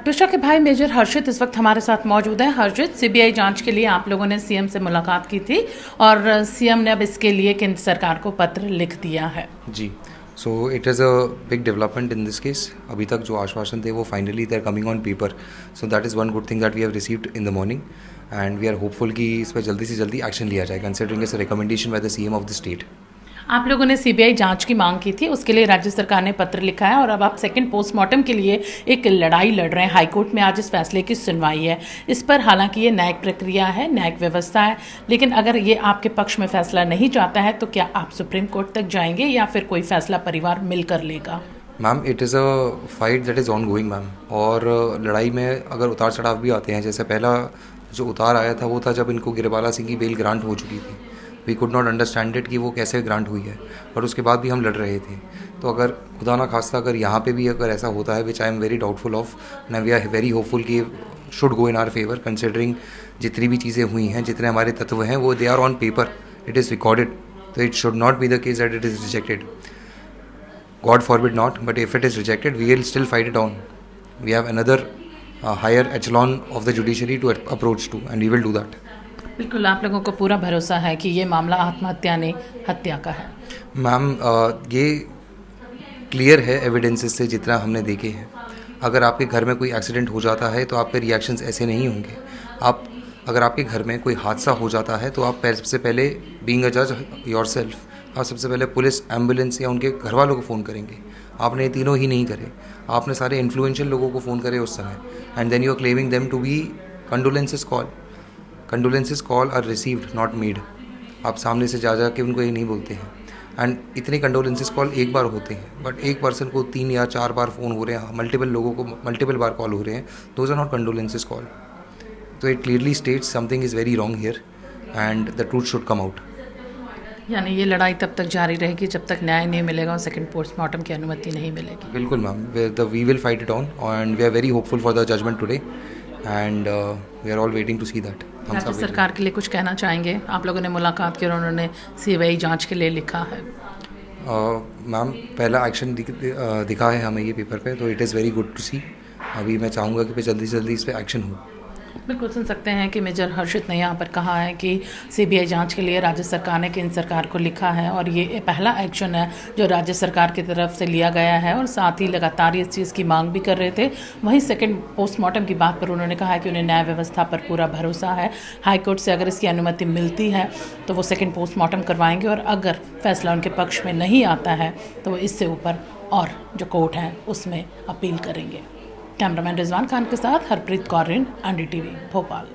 ट्विशा के भाई मेजर हर्षित इस वक्त हमारे साथ मौजूद है। हर्षित, सीबीआई जांच के लिए आप लोगों ने सीएम से मुलाकात की थी और सीएम ने अब इसके लिए केंद्र सरकार को पत्र लिख दिया है। जी, so it is a big development in this case. अभी तक जो आश्वासन थे वो finally they are coming on paper, so that is one good thing that we have received in the morning and we are hopeful कि इस पर जल्दी से जल्दी एक्शन लिया जाए considering it's a recommendation by the CM of the state. आप लोगों ने सीबीआई जांच की मांग की थी, उसके लिए राज्य सरकार ने पत्र लिखा है और अब आप सेकंड पोस्टमार्टम के लिए एक लड़ाई लड़ रहे हैं। हाईकोर्ट में आज इस फैसले की सुनवाई है। इस पर हालांकि ये न्यायिक प्रक्रिया है, न्यायिक व्यवस्था है, लेकिन अगर ये आपके पक्ष में फैसला नहीं चाहता है तो क्या आप सुप्रीम कोर्ट तक जाएंगे या फिर कोई फैसला परिवार मिलकर लेगा? Ma'am, it is a fight that is on going ma'am, और लड़ाई में अगर उतार चढ़ाव भी आते हैं, जैसे पहला जो उतार आया था वो था जब इनको गिरबाला सिंह की बेल ग्रांट हो चुकी थी। We could not understand it कि वो कैसे ग्रांट हुई है, पर उसके बाद भी हम लड़ रहे थे। तो अगर खुदा ना खास्ता अगर यहाँ पे भी अगर ऐसा होता है, which I am very doubtful of, and we are very hopeful कि should go in our favour considering जितनी भी चीज़ें हुई हैं, जितने हमारे तत्व हैं वो they are on paper, it is recorded, तो it should not be the case that it is rejected. God forbid not, but if it is rejected, we will still fight it on. We have another higher echelon of the judiciary to approach to, and we will do that. बिल्कुल, आप लोगों को पूरा भरोसा है कि ये मामला आत्महत्या नहीं हत्या का है। मैम, ये क्लियर है एविडेंसेस से जितना हमने देखे हैं। अगर आपके घर में कोई एक्सीडेंट हो जाता है तो आपके रिएक्शंस ऐसे नहीं होंगे। आप अगर आपके घर में कोई हादसा हो जाता है तो आप सबसे पहले बीइंग अ जज योरसेल्फ, आप सबसे पहले पुलिस, एम्बुलेंस या उनके घर वालों को फ़ोन करेंगे। आपने ये तीनों ही नहीं करे, आपने सारे इन्फ्लुएंशियल लोगों को फ़ोन करे उस समय, and then you are claiming them to be condolences call. Condolences call are received not made. आप सामने से जा के उनको ये नहीं बोलते हैं, एंड इतने कंडोलेंसेस कॉल एक बार होते हैं, बट एक पर्सन को 3 या 4 बार फ़ोन हो रहे हैं, मल्टीपल लोगों को मल्टीपल बार कॉल हो रहे हैं, those are not condolences call. तो it clearly states something is very wrong here and the truth should come out. यानी ये लड़ाई तब तक जारी रहेगी जब तक न्याय नहीं मिलेगा और सेकंड पोस्टमार्टम की अनुमति नहीं मिलेगी। बिल्कुल ma'am, we will fight it on and we are very hopeful for the judgement today and we are all waiting to see that. हम राज्य सब सरकार के लिए कुछ कहना चाहेंगे? आप लोगों ने मुलाकात की और उन्होंने सीबीआई जांच के लिए लिखा है। मैम, पहला एक्शन दिखा है हमें ये पेपर पे, तो it is very good to see. अभी मैं चाहूँगा कि जल्दी से जल्दी इस पर एक्शन हो। बिल्कुल सुन सकते हैं कि मेजर हर्षित ने यहाँ पर कहा है कि सीबीआई जांच के लिए राज्य सरकार ने केंद्र सरकार को लिखा है और ये पहला एक्शन है जो राज्य सरकार की तरफ से लिया गया है और साथ ही लगातार इस चीज़ की मांग भी कर रहे थे। वहीं सेकंड पोस्टमार्टम की बात पर उन्होंने कहा है कि उन्हें न्याय व्यवस्था पर पूरा भरोसा है। हाईकोर्ट से अगर इसकी अनुमति मिलती है तो वो सेकेंड पोस्टमार्टम करवाएंगे और अगर फैसला उनके पक्ष में नहीं आता है तो वो इससे ऊपर और जो कोर्ट है उसमें अपील करेंगे। कैमरामैन रिजवान खान के साथ हरप्रीत कौर, NDTV भोपाल।